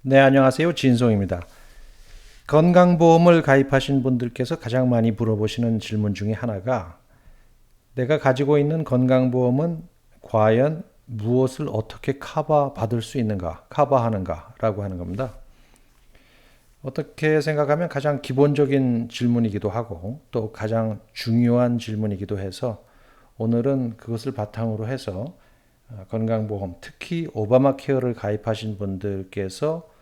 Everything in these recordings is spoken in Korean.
네, 안녕하세요. 진송입니다. 건강보험을 가입하신 분들께서 가장 많이 물어보시는 질문 중에 하나가 내가 가지고 있는 건강보험은 과연 무엇을 어떻게 커버 받을 수 있는가, 커버하는가 라고 하는 겁니다. 어떻게 생각하면 가장 기본적인 질문이기도 하고 또 가장 중요한 질문이기도 해서 오늘은 그것을 바탕으로 해서 건강보험, 특히 오바마 케어를 가입하신 분들께서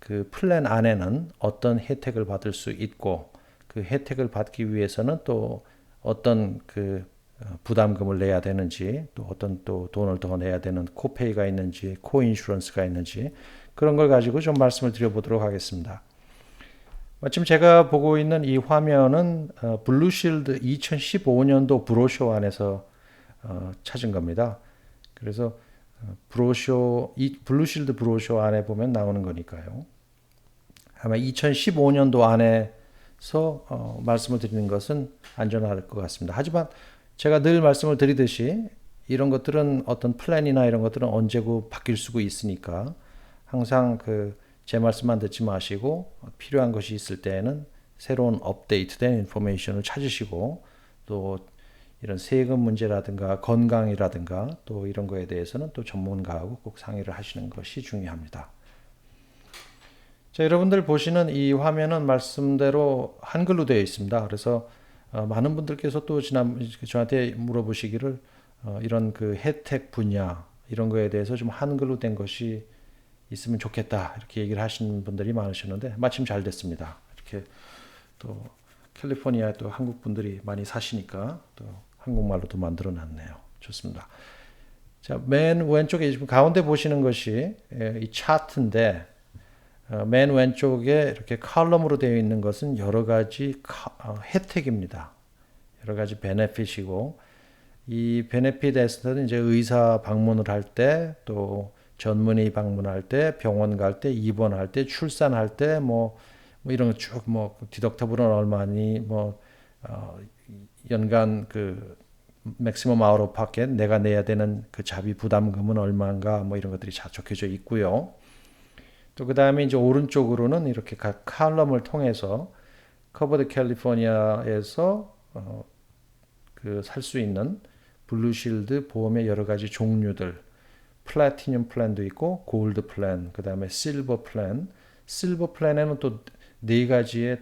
그 플랜 안에는 어떤 혜택을 받을 수 있고 그 혜택을 받기 위해서는 또 어떤 그 부담금을 내야 되는지 또 어떤 또 돈을 더 내야 되는 코페이가 있는지 코인슈런스가 있는지 그런 걸 가지고 좀 말씀을 드려보도록 하겠습니다. 마침 제가 보고 있는 이 화면은 블루실드 2015년도 브로셔 안에서 찾은 겁니다. 그래서 브로셔 이 블루실드 브로셔 안에 보면 나오는 거니까요. 아마 2015년도 안에서 말씀을 드리는 것은 안전할 것 같습니다. 하지만 제가 늘 말씀을 드리듯이 이런 것들은 어떤 플랜이나 이런 것들은 언제고 바뀔 수가 있으니까 항상 제 말씀만 듣지 마시고 필요한 것이 있을 때에는 새로운 업데이트된 인포메이션을 찾으시고 또 이런 세금 문제라든가 건강이라든가 또 이런 거에 대해서는 또 전문가하고 꼭 상의를 하시는 것이 중요합니다. 자, 여러분들 보시는 이 화면은 말씀대로 한글로 되어 있습니다. 그래서 많은 분들께서 또 저한테 물어보시기를 이런 그 혜택 분야 이런 거에 대해서 좀 한글로 된 것이 있으면 좋겠다 이렇게 얘기를 하시는 분들이 많으셨는데 마침 잘 됐습니다. 이렇게 또 캘리포니아에 또 한국 분들이 많이 사시니까 또 한국말로도 만들어 놨네요. 좋습니다. 자, 맨 왼쪽에 지금 가운데 보시는 것이 이 차트인데 맨 왼쪽에 이렇게 칼럼으로 되어 있는 것은 여러 가지 혜택입니다. 여러 가지 베네핏이고 이 베네핏에서는 이제 의사 방문을 할 때 또 전문의 방문할 때 병원 갈 때 입원할 때 출산할 때 뭐 이런 거 쭉 뭐 디덕터블은 얼마니 뭐 연간 그 맥시멈 아웃 오브 파켓 내가 내야 되는 그 자비 부담금은 얼마인가 뭐 이런 것들이 다 적혀져 있고요. 또 그 다음에 이제 오른쪽으로는 이렇게 각 칼럼을 통해서 커버드 캘리포니아에서 그 살 수 있는 블루실드 보험의 여러 가지 종류들, 플래티늄 플랜도 있고 골드 플랜, 그 다음에 실버 플랜. 실버 플랜에는 또 네 가지의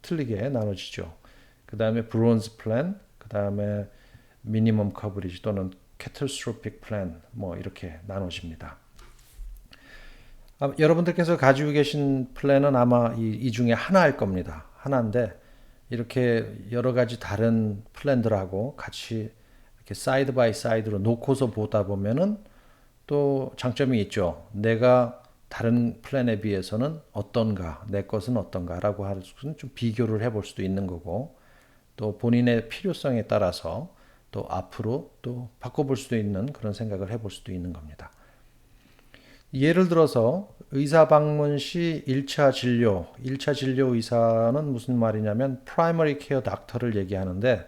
틀리게 나눠지죠. 그 다음에 브론즈 플랜, 그 다음에 미니멈 커버리지 또는 캐탈스트로픽 플랜 뭐 이렇게 나눠집니다. 여러분들께서 가지고 계신 플랜은 아마 이 중에 하나일 겁니다. 하나인데 이렇게 여러 가지 다른 플랜들하고 같이 이렇게 사이드 바이 사이드로 놓고서 보다 보면은 또 장점이 있죠. 내가 다른 플랜에 비해서는 어떤가, 내 것은 어떤가라고 할 수는 좀 비교를 해볼 수도 있는 거고 또 본인의 필요성에 따라서 또 앞으로 또 바꿔볼 수도 있는 그런 생각을 해볼 수도 있는 겁니다. 예를 들어서 의사 방문 시 1차 진료, 1차 진료 의사는 무슨 말이냐면 프라이머리 케어 닥터를 얘기하는데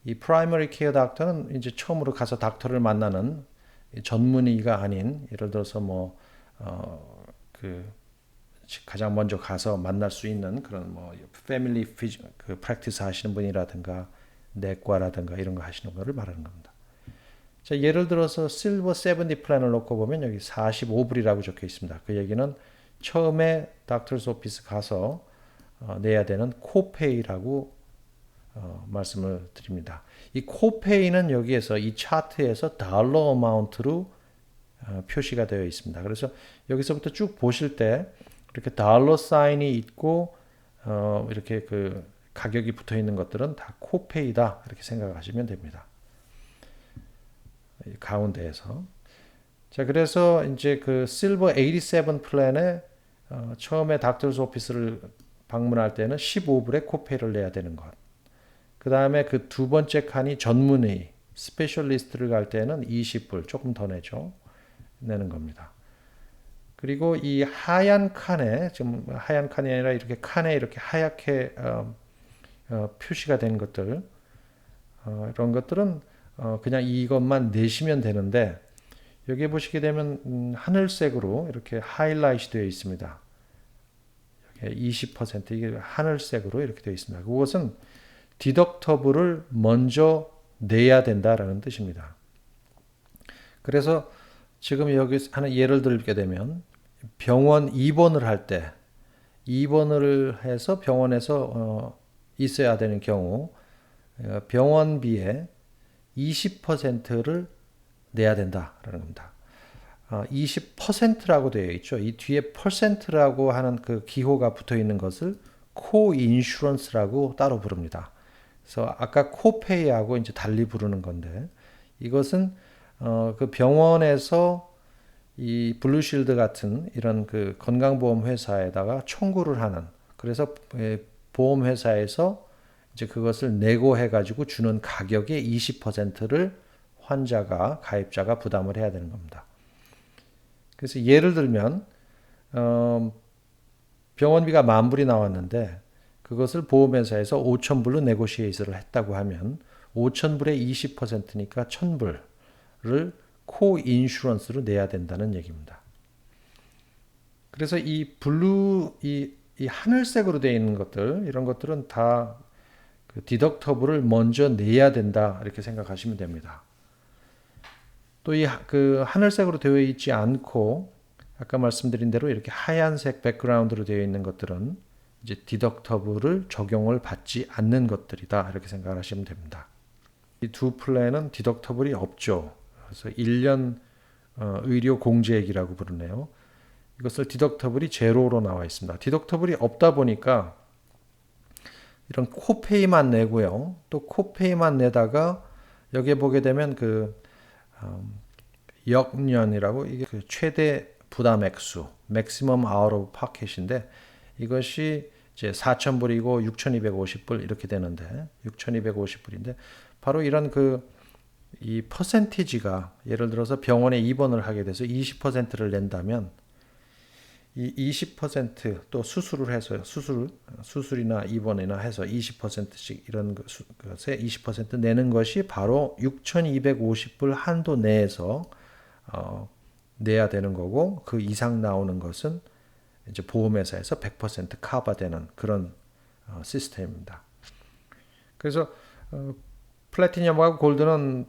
이 프라이머리 케어 닥터는 이제 처음으로 가서 닥터를 만나는 전문의가 아닌 예를 들어서 그 가장 먼저 가서 만날 수 있는 그런 뭐 패밀리 그 프랙티스 하시는 분이라든가 내과라든가 이런 거 하시는 거를 말하는 겁니다. 자, 예를 들어서 실버 70 플랜을 놓고 보면 여기 45불이라고 적혀 있습니다. 그 얘기는 처음에 닥터스 오피스 가서 내야 되는 코페이라고 말씀을 드립니다. 이 코페이는 여기에서 이 차트에서 달러 어마운트로 표시가 되어 있습니다. 그래서 여기서부터 쭉 보실 때 이렇게 달러 사인이 있고 이렇게 그 가격이 붙어 있는 것들은 다 코페이다 이렇게 생각하시면 됩니다. 가운데에서. 자, 그래서 이제 그 실버 87 플랜에 처음에 닥터스 오피스를 방문할 때는 15불의 코페이를 내야 되는 것. 그 다음에 그 두 번째 칸이 전문의, 스페셜리스트를 갈 때는 20불, 조금 더 내는 겁니다. 그리고 이 하얀 칸에, 지금 하얀 칸이 아니라 이렇게 칸에 이렇게 하얗게 표시가 된 것들, 이런 것들은 그냥 이것만 내시면 되는데 여기 보시게 되면 하늘색으로 이렇게 하이라이트 되어 있습니다. 20% 이게 하늘색으로 이렇게 되어 있습니다. 그것은 디덕터블을 먼저 내야 된다라는 뜻입니다. 그래서 지금 여기 하나 예를 들게 되면 병원 입원을 할 때 입원을 해서 병원에서 있어야 되는 경우 병원비의 20%를 내야 된다라는 겁니다. 20%라고 되어 있죠. 이 뒤에 퍼센트라고 하는 그 기호가 붙어 있는 것을 코인슈런스라고 따로 부릅니다. 그래서 아까 코페이하고 이제 달리 부르는 건데 이것은 그 병원에서 이 블루실드 같은 이런 그 건강보험 회사에다가 청구를 하는 그래서 보험 회사에서 이제 그것을 내고해 가지고 주는 가격의 20%를 환자가 가입자가 부담을 해야 되는 겁니다. 그래서 예를 들면 병원비가 10,000불이 나왔는데 그것을 보험회사에서 5,000불로 네고시에이션을 했다고 하면 5,000불의 20%니까 1,000불을 코인슈런스로 내야 된다는 얘기입니다. 그래서 이 하늘색으로 되어 있는 것들 이런 것들은 다 그 디덕터블을 먼저 내야 된다 이렇게 생각하시면 됩니다. 또 이 그 하늘색으로 되어 있지 않고 아까 말씀드린 대로 이렇게 하얀색 백그라운드로 되어 있는 것들은 이제 디덕터블을 적용을 받지 않는 것들이다 이렇게 생각하시면 됩니다. 이 두 플랜은 디덕터블이 없죠. 그래서 1년 의료 공제액이라고 부르네요. 이것을 디덕터블이 제로로 나와 있습니다. 디덕터블이 없다 보니까 이런 코페이만 내고요. 또 코페이만 내다가 여기에 보게 되면 그 역년이라고 이게 그 최대 부담 액수, maximum out of pocket인데 이것이 이제 4,000불이고 6,250불 이렇게 되는데 6,250불인데 바로 이런 이 퍼센티지가 예를 들어서 병원에 입원을 하게 돼서 20%를 낸다면 이 20%또 수술을 해서 수술이나 입원이나 해서 20%씩 이런 것에 20% 내는 것이 바로 6,250불 한도 내에서 내야 되는 거고 그 이상 나오는 것은 이제 보험회사에서 100% 커버되는 그런 시스템입니다. 그래서 플래티넘하고 골드는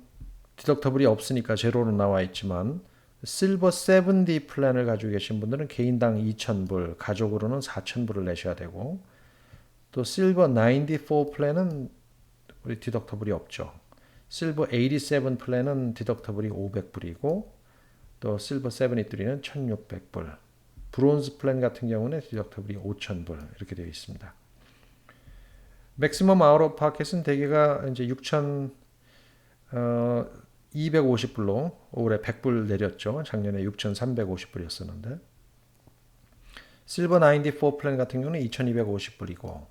디덕터블이 없으니까 제로로 나와 있지만 실버 7D 플랜을 가지고 계신 분들은 개인당 2,000불, 가족으로는 4,000불을 내셔야 되고 또 실버 94 플랜은 우리 디덕터블이 없죠. 실버 87 플랜은 디덕터블이 500불이고 또 실버 73는 1,600불. 브론즈 플랜 같은 경우는 디덕터블이 5,000불 이렇게 되어 있습니다. 맥시멈 아웃 오브 파켓은 대개가 이제 6,250불로 올해 100불 내렸죠. 작년에 6,350불이었었는데 실버 94 플랜 같은 경우는 2,250불이고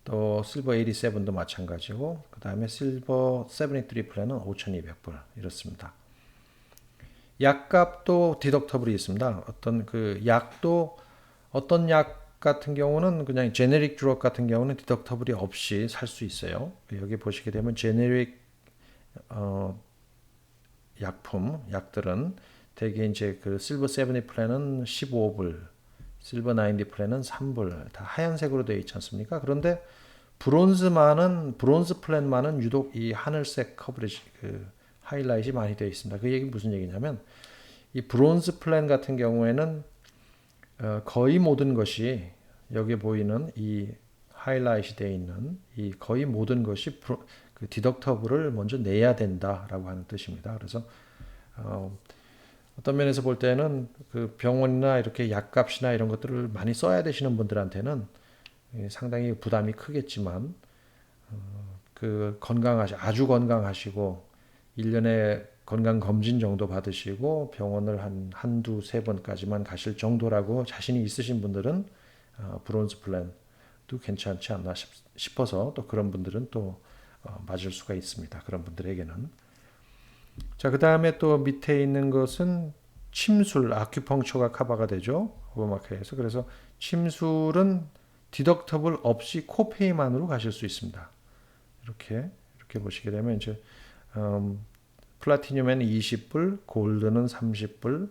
또 실버 87도 마찬가지고 그 다음에 실버 73 플랜은 5,200불 이렇습니다. 약값도 디덕터블이 있습니다. 어떤 약 같은 경우는 그냥 제네릭 드럭 같은 경우는 디덕터블이 없이 살 수 있어요. 여기 보시게 되면 제네릭 약들은 대개 이제 그 실버 70 플랜은 15불, 실버 90 플랜은 3불 다 하얀색으로 되어 있지 않습니까? 그런데 브론즈 플랜만은 유독 이 하늘색 커버리지 하이라이트이 많이 되어 있습니다. 그 얘기는 무슨 얘기냐면 이 브론즈 플랜 같은 경우에는 거의 모든 것이 여기 보이는 이 하이라이트 되어 있는 이 거의 모든 것이 그 디덕터블을 먼저 내야 된다라고 하는 뜻입니다. 그래서 어떤 면에서 볼 때는 그 병원이나 이렇게 약값이나 이런 것들을 많이 써야 되시는 분들한테는 상당히 부담이 크겠지만 아주 건강하시고 1년에 건강검진 정도 받으시고 병원을 한두 세 번까지만 가실 정도라고 자신이 있으신 분들은 브론즈 플랜도 괜찮지 않나 싶어서 또 그런 분들은 또 맞을 수가 있습니다. 그런 분들에게는. 자, 그 다음에 또 밑에 있는 것은 침술, 아큐펑처가 커버가 되죠. 오바마케어에서. 그래서 침술은 디덕터블 없이 코페이만으로 가실 수 있습니다. 이렇게 보시게 되면 이제 플라티늄에는 20불, 골드는 30불,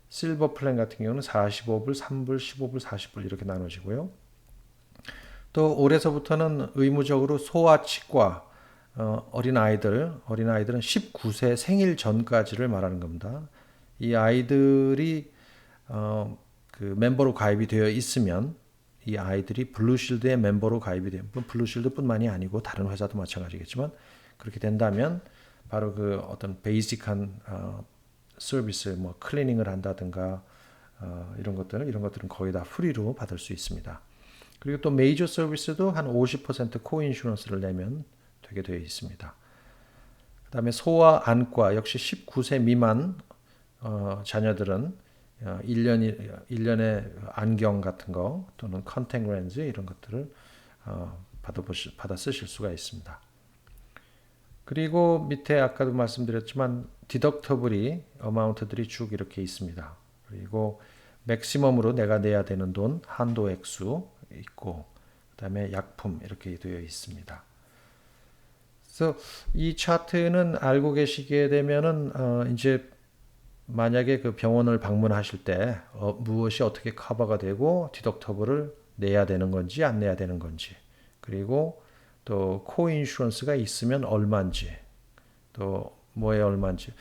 실버 플랜 같은 경우는 45불, 3불, 15불, 40불 이렇게 나눠지고요. 또 올해서부터는 의무적으로 소아치과 어린아이들은 19세 생일 전까지를 말하는 겁니다. 이 아이들이 그 멤버로 가입이 되어 있으면 이 아이들이 블루실드의 멤버로 가입이 되면 블루실드뿐만이 아니고 다른 회사도 마찬가지겠지만 그렇게 된다면 바로 그 어떤 베이직한 서비스 뭐 클리닝을 한다든가 이런 것들은 거의 다 프리로 받을 수 있습니다. 그리고 또 메이저 서비스도 한 50% 코인슈런스를 내면 되게 되어 있습니다. 그다음에 소아 안과 역시 19세 미만 자녀들은 1년에 안경 같은 거 또는 컨택 렌즈 이런 것들을 받아 쓰실 수가 있습니다. 그리고 밑에 아까도 말씀드렸지만 디덕터블이 어마운트들이 쭉 이렇게 있습니다. 그리고 맥시멈으로 내가 내야 되는 돈 한도 액수 있고 그다음에 약품 이렇게 되어 있습니다. 그래서 이 차트는 알고 계시게 되면은 이제 만약에 그 병원을 방문하실 때 무엇이 어떻게 커버가 되고 디덕터블을 내야 되는 건지 안 내야 되는 건지 그리고 또 코인슈런스가 있으면 얼마인지 또 뭐에 얼마인지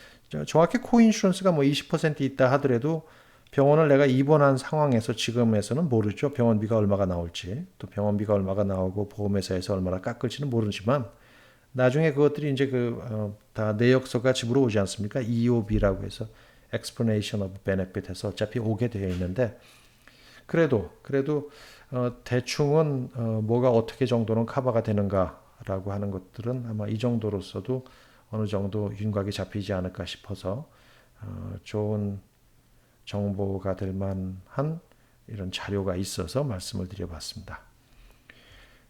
정확히 코인슈런스가 뭐 20% 있다 하더라도 병원을 내가 입원한 상황에서 지금에서는 모르죠. 병원비가 얼마가 나올지 또 병원비가 얼마가 나오고 보험회사에서 얼마나 깎을지는 모르지만 나중에 그것들이 이제 다 내역서가 집으로 오지 않습니까? EOB라고 해서 Explanation of Benefit 해서 어차피 오게 되어 있는데 그래도 대충은 뭐가 어떻게 정도는 커버가 되는가라고 하는 것들은 아마 이 정도로서도 어느 정도 윤곽이 잡히지 않을까 싶어서 좋은 정보가 될 만한 이런 자료가 있어서 말씀을 드려봤습니다.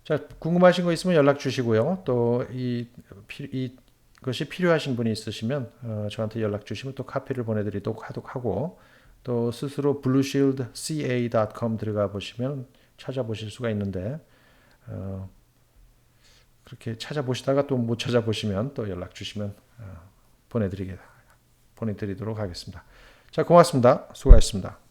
자, 궁금하신 거 있으면 연락 주시고요. 또 이것이 필요하신 분이 있으시면 저한테 연락 주시면 또 카피를 보내드리도록 하고 또 스스로 blueshieldca.com 들어가 보시면 찾아보실 수가 있는데 그렇게 찾아보시다가 또 못 찾아보시면 또 연락 주시면 보내드리도록 하겠습니다. 자, 고맙습니다. 수고하셨습니다.